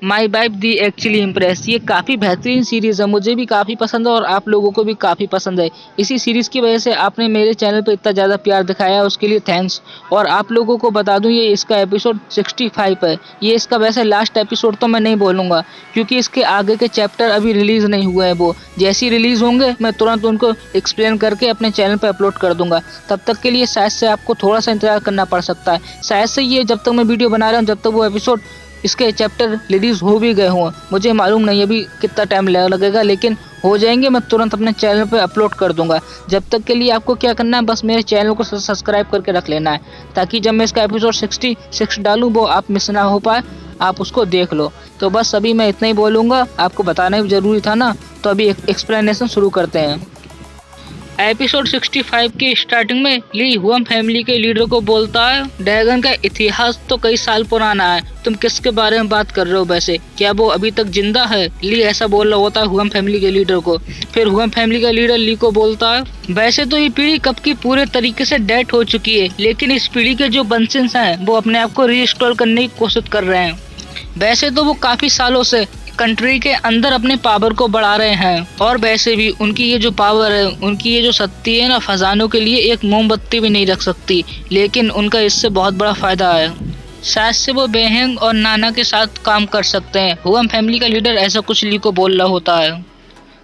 My wife the actually impress. ये काफ़ी बेहतरीन सीरीज़ है, मुझे भी काफ़ी पसंद है और आप लोगों को भी काफ़ी पसंद है। इसी सीरीज़ की वजह से आपने मेरे चैनल पे इतना ज़्यादा प्यार दिखाया, उसके लिए थैंक्स। और आप लोगों को बता दूं, ये इसका एपिसोड 65 है। ये इसका वैसे लास्ट एपिसोड तो मैं नहीं बोलूँगा, क्योंकि इसके आगे के चैप्टर अभी रिलीज़ नहीं हुए हैं। वो जैसे ही रिलीज़ होंगे मैं तुरंत उनको एक्सप्लेन करके अपने चैनल पर अपलोड कर दूंगा। तब तक के लिए शायद से आपको थोड़ा सा इंतजार करना पड़ सकता है। शायद से ये जब तक मैं वीडियो बना रहा हूँ, जब तक वो एपिसोड इसके चैप्टर रिलीज हो भी गए हों, मुझे मालूम नहीं अभी कितना टाइम लगेगा, लेकिन हो जाएंगे। मैं तुरंत अपने चैनल पे अपलोड कर दूंगा। जब तक के लिए आपको क्या करना है, बस मेरे चैनल को सब्सक्राइब करके रख लेना है, ताकि जब मैं इसका एपिसोड 66 डालूं वो आप मिस ना हो पाए, आप उसको देख लो। तो बस अभी मैं इतना ही बोलूँगा, आपको बताना भी ज़रूरी था ना। तो अभी एक्सप्लेनेशन शुरू करते हैं। एपिसोड 65 की स्टार्टिंग में ली हुआम फैमिली के लीडर को बोलता है, ड्रैगन का इतिहास तो कई साल पुराना है, तुम किसके बारे में बात कर रहे हो? वैसे क्या वो अभी तक जिंदा है? ली ऐसा बोल रहा होता है हुआम फैमिली के लीडर को। फिर हुआम फैमिली का लीडर ली को बोलता है, वैसे तो ये पीढ़ी कब की पूरे तरीके से डेड हो चुकी है, लेकिन इस पीढ़ी के जो वंशज हैं वो अपने आप को रीस्टोर करने की कोशिश कर रहे हैं। वैसे तो वो काफी सालों से कंट्री के अंदर अपने पावर को बढ़ा रहे हैं, और वैसे भी उनकी ये जो पावर है, उनकी ये जो शक्ति है ना, खजानों के लिए एक मोमबत्ती भी नहीं रख सकती, लेकिन उनका इससे बहुत बड़ा फायदा है। शायद से वो बेहंग और नाना के साथ काम कर सकते हैं। हुआम फैमिली का लीडर ऐसा कुछ ली को बोल रहा होता है।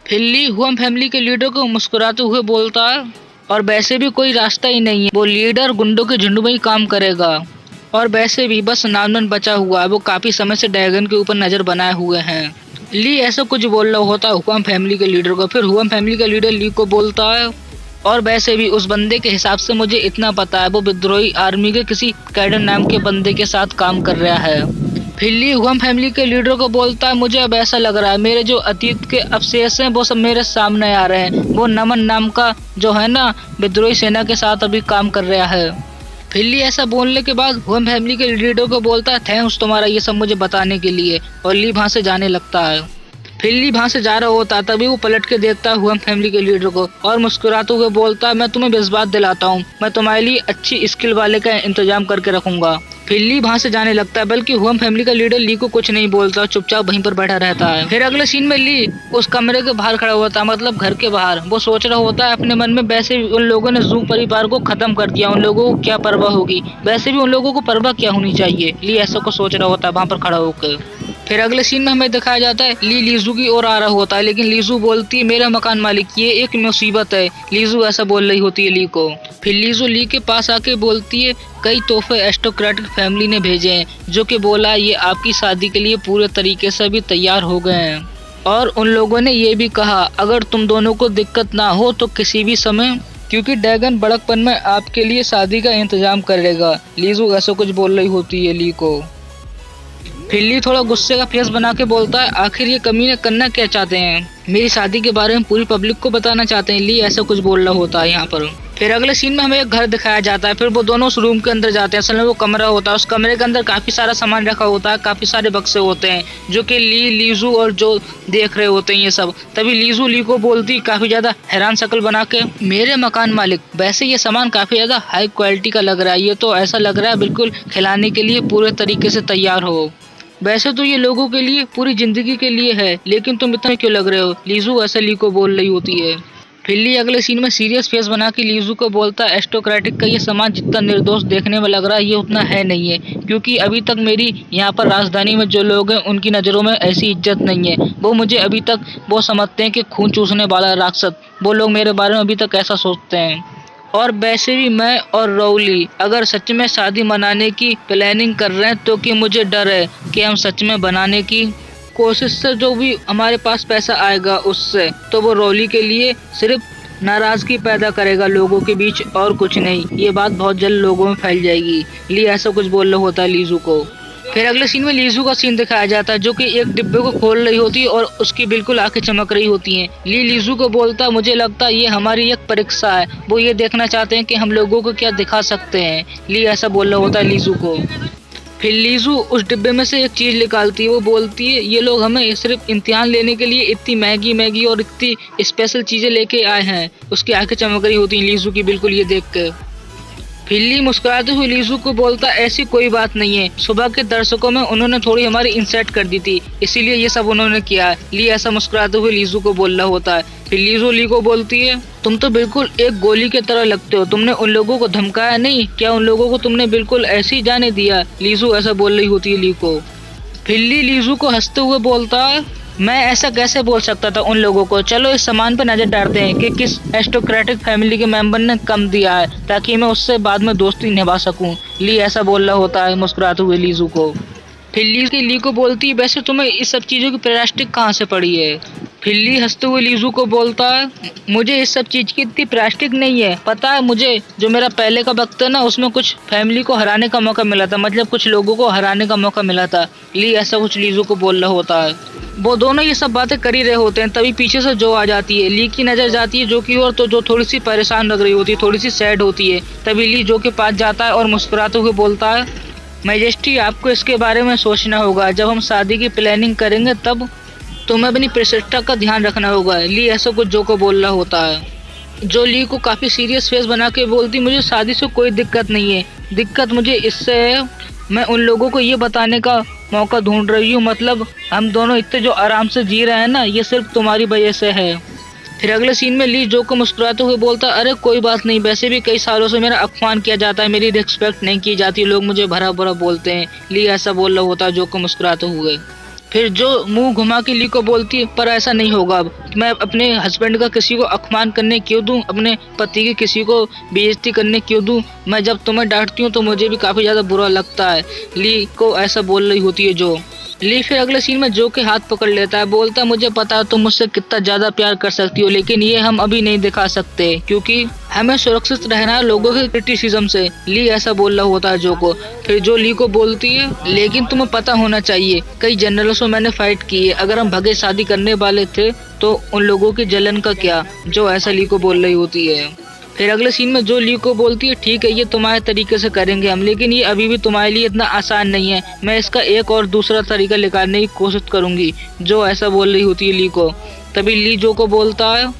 फिर ली हुआम फैमिली के लीडर को मुस्कुराते हुए बोलता है, और वैसे भी कोई रास्ता ही नहीं है, वो लीडर गुंडों के झुंड में ही काम करेगा, और वैसे भी बस नामन बचा हुआ है, वो काफी समय से ड्रैगन के ऊपर नजर बनाए हुए हैं। ली ऐसा कुछ बोल रहा होता है हुआम फैमिली के लीडर को। फिर हुआम फैमिली का लीडर ली को बोलता है, और वैसे भी उस बंदे के हिसाब से मुझे इतना पता है, वो विद्रोही आर्मी के किसी कैडन नाम के बंदे के साथ काम कर रहा है। फिर ली हुआम फैमिली के लीडर को बोलता है, मुझे अब ऐसा लग रहा है मेरे जो अतीत के अवशेष हैं वो सब मेरे सामने आ रहे हैं। वो नमन नाम का जो है ना, विद्रोही सेना के साथ अभी काम कर रहा है। फिर ली ऐसा बोलने के बाद हुआम फैमिली के लीडर को बोलता है, थैंक्स तुम्हारा ये सब मुझे बताने के लिए, और ली वहाँ से जाने लगता है। फिर ली वहाँ से जा रहा होता, तभी वो पलट के देखता है हुआम फैमिली के लीडर को, और मुस्कुराते हुए बोलता है, मैं तुम्हें विश्वास दिलाता हूँ, मैं तुम्हारे लिए अच्छी स्किल वाले का इंतजाम करके रखूंगा। फिर ली वहाँ से जाने लगता है, बल्कि हुआम फैमिली का लीडर ली को कुछ नहीं बोलता, चुपचाप वहीं पर बैठा रहता है। फिर अगले सीन में ली उस कमरे के बाहर खड़ा होता है, मतलब घर के बाहर। वो सोच रहा होता है अपने मन में, वैसे भी उन लोगों ने जू परिवार को खत्म कर दिया, उन लोगों को क्या परवाह होगी, वैसे भी उन लोगों को परवाह क्या होनी चाहिए। ली ऐसा को सोच रहा होता है वहाँ पर खड़ा होकर। फिर अगले सीन में हमें दिखाया जाता है ली लीजू की ओर आ रहा होता है, लेकिन लीजू बोलती है, मेरा मकान मालिक ये एक मुसीबत है। लीजू ऐसा बोल रही होती है ली को। फिर लीजू ली के पास आके बोलती है, कई तोहफे एरिस्टोक्रेटिक फैमिली ने भेजे हैं, जो कि बोला ये आपकी शादी के लिए पूरे तरीके से भी तैयार हो गए हैं, और उन लोगों ने ये भी कहा अगर तुम दोनों को दिक्कत ना हो तो किसी भी समय, क्योंकि ड्रैगन बड़कपन में आपके लिए शादी का इंतजाम करेगा। लीजू ऐसा कुछ बोल रही होती है ली को। फिर ली थोड़ा गुस्से का फेस बना के बोलता है, आखिर ये कमीने करना क्या चाहते हैं, मेरी शादी के बारे में पूरी पब्लिक को बताना चाहते हैं। ली ऐसा कुछ बोल रहा होता है यहाँ पर। फिर अगले सीन में हमें एक घर दिखाया जाता है। फिर वो दोनों उस रूम के अंदर जाते हैं। असल में वो कमरा होता है, उस कमरे के अंदर काफी सारा सामान रखा होता है, काफी सारे बक्से होते हैं, जो कि लीजू और जो देख रहे होते हैं ये सब। तभी लीजू ली को बोलती काफी ज्यादा हैरान शक्ल बना के, मेरे मकान मालिक वैसे ये सामान काफी ज्यादा हाई क्वालिटी का लग रहा है, ये तो ऐसा लग रहा है बिल्कुल खिलाने के लिए पूरे तरीके से तैयार हो। वैसे तो ये लोगों के लिए पूरी जिंदगी के लिए है, लेकिन तुम इतना क्यों लग रहे हो? लीजू ऐसा ली को बोल रही होती है। फिर ली अगले सीन में सीरियस फेस बना के लीजू को बोलता है, एरिस्टोक्रेटिक का ये सामान जितना निर्दोष देखने में लग रहा है ये उतना है नहीं है, क्योंकि अभी तक मेरी यहाँ पर राजधानी में जो लोग हैं उनकी नज़रों में ऐसी इज्जत नहीं है। वो मुझे अभी तक वो समझते हैं कि खून चूसने वाला राक्षस, वो लोग मेरे बारे में अभी तक ऐसा सोचते हैं। और वैसे भी मैं और रौली अगर सच में शादी मनाने की प्लानिंग कर रहे हैं, तो कि मुझे डर है कि हम सच में बनाने की कोशिश से जो भी हमारे पास पैसा आएगा उससे, तो वो रौली के लिए सिर्फ नाराजगी पैदा करेगा लोगों के बीच, और कुछ नहीं। ये बात बहुत जल्द लोगों में फैल जाएगी। ली ऐसा कुछ बोल रहा होता है लीजू को। फिर अगले सीन में लीजू का सीन दिखाया जाता है, जो कि एक डिब्बे को खोल रही होती है और उसकी बिल्कुल आंखें चमक रही होती हैं। लीजू को बोलता, मुझे लगता है ये हमारी एक परीक्षा है, वो ये देखना चाहते हैं कि हम लोगों को क्या दिखा सकते हैं। ली ऐसा बोल रहा होता है लीजू को। फिर लीजू उस डिब्बे में से एक चीज निकालती है, वो बोलती है, ये लोग हमें सिर्फ इम्तिहान लेने के लिए इतनी महंगी और इतनी स्पेशल चीजें लेके आए हैं। उसकी आंखें चमक रही होती हैं लीजू की बिल्कुल ये देख कर। फिर ली मुस्कुराते हुए लीजू को बोलता ऐसी कोई बात नहीं है, सुबह के दर्शकों में उन्होंने थोड़ी हमारी इंसल्ट कर दी थी, इसीलिए ये सब उन्होंने किया है। ली ऐसा मुस्कुराते हुए लीजू को बोल रहा होता है। फिर लीजू ली को बोलती है तुम तो बिल्कुल एक गोली की तरह लगते हो, तुमने उन लोगों को धमकाया नहीं क्या, उन लोगों को तुमने बिल्कुल ऐसे ही जाने दिया। लीजू ऐसा बोल रही होती है ली को। फिर ली लीजू को हंसते हुए बोलता है मैं ऐसा कैसे बोल सकता था उन लोगों को, चलो इस सामान पर नजर डालते हैं कि किस एरिस्टोक्रेटिक फैमिली के मेंबर ने कम दिया है ताकि मैं उससे बाद में दोस्ती निभा सकूं। ली ऐसा बोल रहा होता है मुस्कुराते हुए लीजू को। फिर ली को बोलती है वैसे तुम्हें इस सब चीजों की प्लास्टिक कहाँ से पड़ी है। फिर ली हंसते हुए लीजू को बोलता है मुझे इस सब चीज की इतनी प्लास्टिक नहीं है, पता है मुझे जो मेरा पहले का वक्त है ना उसमें कुछ फैमिली को हराने का मौका मिला था, मतलब कुछ लोगों को हराने का मौका मिला था। ली ऐसा कुछ लीजू को बोल रहा होता है। वो दोनों ये सब बातें कर ही रहे होते हैं, तभी पीछे से जो आ जाती है। ली की नजर जाती है जो की और तो जो थोड़ी सी परेशान लग रही होती है, थोड़ी सी सैड होती है। तभी ली जो के पास जाता है और मुस्कुराते हुए बोलता है मैजेस्टी आपको इसके बारे में सोचना होगा, जब हम शादी की प्लानिंग करेंगे तब तुम्हें अपनी प्रतिष्ठा का ध्यान रखना होगा। ली ऐसा कुछ जो को बोल रहा होता है। जो ली को काफी सीरियस फेस बना के बोलती मुझे शादी से कोई दिक्कत नहीं है, दिक्कत मुझे इससे है मैं उन लोगों को ये बताने का मौका ढूंढ रही हूँ, मतलब हम दोनों इतने जो आराम से जी रहे हैं ना ये सिर्फ तुम्हारी वजह से है। फिर अगले सीन में ली जो को मुस्कुराते हुए बोलता अरे कोई बात नहीं, वैसे भी कई सालों से मेरा अपमान किया जाता है, मेरी रिस्पेक्ट नहीं की जाती, लोग मुझे भरा भरा बोलते हैं। ली ऐसा बोल रहा होता है जो को मुस्कुराते हुए। फिर जो मुंह घुमा के ली को बोलती है पर ऐसा नहीं होगा, मैं अपने हस्बैंड का किसी को अपमान करने क्यों दूं, अपने पति की किसी को बेइज्जती करने क्यों दूं, मैं जब तुम्हें डांटती हूँ तो मुझे भी काफी ज्यादा बुरा लगता है। ली को ऐसा बोल रही होती है जो। ली फिर अगले सीन में जो के हाथ पकड़ लेता है, बोलता है मुझे पता है तुम मुझसे कितना ज्यादा प्यार कर सकती हो, लेकिन ये हम अभी नहीं दिखा सकते क्योंकि हमें सुरक्षित रहना है लोगों के क्रिटिसिज्म से। ली ऐसा बोल रहा होता है जो को। फिर जो ली को बोलती है लेकिन तुम्हें पता होना चाहिए कई जनरलों से मैंने फाइट की है, अगर हम भगे शादी करने वाले थे तो उन लोगों की जलन का क्या। जो ऐसा ली को बोल रही होती है। फिर अगले सीन में जो ली को बोलती है ठीक है ये तुम्हारे तरीके से करेंगे हम, लेकिन ये अभी भी तुम्हारे लिए इतना आसान नहीं है, मैं इसका एक और दूसरा तरीका निकालने की कोशिश करूंगी। जो ऐसा बोल रही होती है ली को। तभी ली जो को बोलता है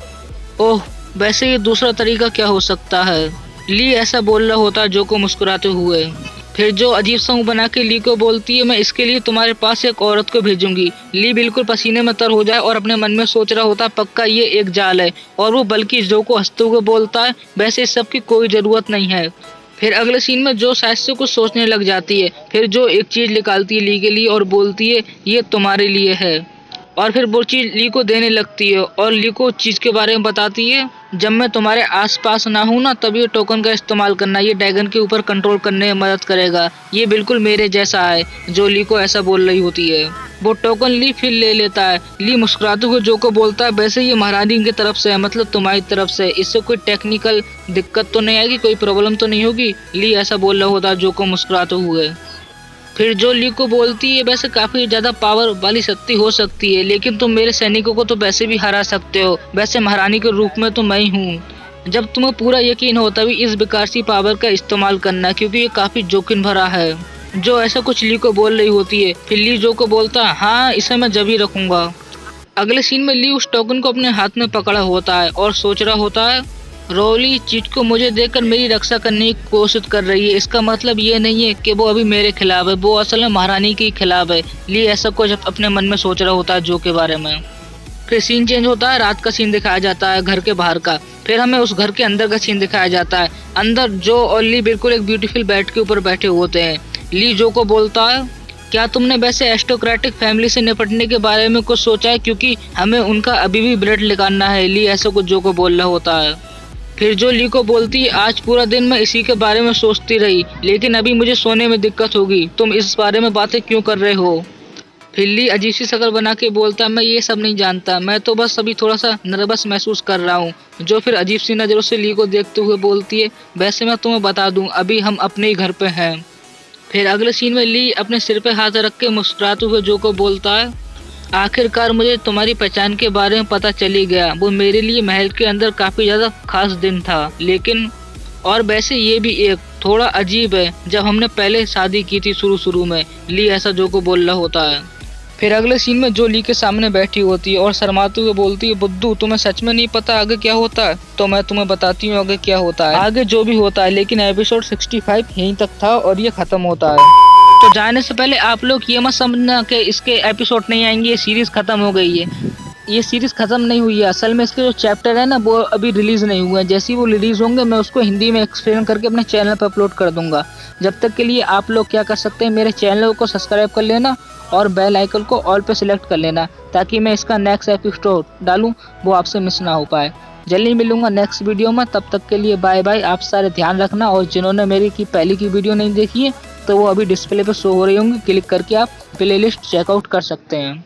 ओह वैसे ये दूसरा तरीका क्या हो सकता है। ली ऐसा बोल रहा होता है जो को मुस्कुराते हुए। फिर जो अजीब सा मुंह बना के ली को बोलती है मैं इसके लिए तुम्हारे पास एक औरत को भेजूंगी। ली बिल्कुल पसीने में तर हो जाए और अपने मन में सोच रहा होता है पक्का ये एक जाल है, और वो बल्कि जो को हंसते हुए बोलता है वैसे इस सब की कोई जरूरत नहीं है। फिर अगले सीन में जो शायद से कुछ सोचने लग जाती है, फिर जो एक चीज निकालती है ली के लिए और बोलती है ये तुम्हारे लिए है, और फिर वो चीज ली को देने लगती है और ली को चीज के बारे में बताती है जब मैं तुम्हारे आसपास ना हूँ ना तब ये टोकन का इस्तेमाल करना, ये ड्रैगन के ऊपर कंट्रोल करने में मदद करेगा, ये बिल्कुल मेरे जैसा है। जो ली को ऐसा बोल रही होती है। वो टोकन ली फिर ले लेता है। ली मुस्कुराते हुए जो को बोलता है वैसे ये महारानी की तरफ से है, मतलब तुम्हारी तरफ से, इससे कोई टेक्निकल दिक्कत तो नहीं आएगी, कोई प्रॉब्लम तो नहीं होगी। ली ऐसा बोल रहा होता है जो को मुस्कुराते हुए। फिर जो ली को बोलती है वैसे काफी ज्यादा पावर वाली शक्ति हो सकती है, लेकिन तुम मेरे सैनिकों को तो वैसे भी हरा सकते हो, वैसे महारानी के रूप में तो मैं ही हूँ। जब तुम्हें पूरा यकीन हो तभी इस विकासी पावर का इस्तेमाल करना क्योंकि ये काफी जोखिम भरा है। जो ऐसा कुछ ली को बोल रही होती है। फिर ली जो को बोलता है हाँ इसे मैं जब ही रखूंगा। अगले सीन में ली उस टोकन को अपने हाथ में पकड़ा होता है और सोच रहा होता है रोली चीज को मुझे देखकर मेरी रक्षा करने की कोशिश कर रही है, इसका मतलब ये नहीं है कि वो अभी मेरे खिलाफ है, वो असल में महारानी के खिलाफ है। ली ऐसा कुछ अपने मन में सोच रहा होता है जो के बारे में। फिर सीन चेंज होता है, रात का सीन दिखाया जाता है घर के बाहर का। फिर हमें उस घर के अंदर का सीन दिखाया जाता है। अंदर जो और ली बिल्कुल एक ब्यूटीफुल बेड के ऊपर बैठे होते हैं। ली जो को बोलता है क्या तुमने वैसे एरिस्टोक्रेटिक फैमिली से निपटने के बारे में कुछ सोचा है, क्योंकि हमें उनका अभी भी ब्लड निकालना है। ली ऐसा कुछ जो को बोल रहा होता है। फिर जो ली को बोलती है आज पूरा दिन मैं इसी के बारे में सोचती रही, लेकिन अभी मुझे सोने में दिक्कत होगी, तुम इस बारे में बातें क्यों कर रहे हो। फिर ली अजीब सी शक्ल बना के बोलता मैं ये सब नहीं जानता, मैं तो बस अभी थोड़ा सा नर्वस महसूस कर रहा हूँ। जो फिर अजीब सी नज़रों से ली को देखते हुए बोलती है वैसे मैं तुम्हें बता दूँ अभी हम अपने ही घर पे हैं। फिर अगले सीन में ली अपने सिर पे हाथ रख के मुस्कुराते हुए जो को बोलता है आखिरकार मुझे तुम्हारी पहचान के बारे में पता चली गया, वो मेरे लिए महल के अंदर काफी ज्यादा खास दिन था, लेकिन और वैसे ये भी एक थोड़ा अजीब है जब हमने पहले शादी की थी शुरू में। ली ऐसा जो को बोल रहा होता है। फिर अगले सीन में जो ली के सामने बैठी होती है और शर्माते हुए बोलती है, बुद्धू तुम्हें सच में नहीं पता आगे क्या होता है? तो मैं तुम्हें बताती हूँ आगे क्या होता है। आगे जो भी होता है, लेकिन एपिसोड 65 यहीं तक था और ये खत्म होता है। तो जाने से पहले आप लोग ये मत समझना कि इसके एपिसोड नहीं आएंगे, ये सीरीज खत्म हो गई है। ये सीरीज खत्म नहीं हुई है, असल में इसके जो चैप्टर है ना वो अभी रिलीज नहीं हुए हैं। जैसे ही वो रिलीज होंगे मैं उसको हिंदी में एक्सप्लेन करके अपने चैनल पर अपलोड कर दूंगा। जब तक के लिए आप लोग क्या कर सकते हैं, मेरे चैनल को सब्सक्राइब कर लेना और बेल आइकन को ऑल पे सिलेक्ट कर लेना, ताकि मैं इसका नेक्स्ट एपिसोड डालूं वो आपसे मिस ना हो पाए। जल्दी मिलूंगा नेक्स्ट वीडियो में, तब तक के लिए बाय बाय। आप सारे ध्यान रखना, और जिन्होंने मेरी पहले की वीडियो नहीं देखी है तो वो अभी डिस्प्ले पे शो हो रही होंगी, क्लिक करके आप प्लेलिस्ट चेकआउट कर सकते हैं।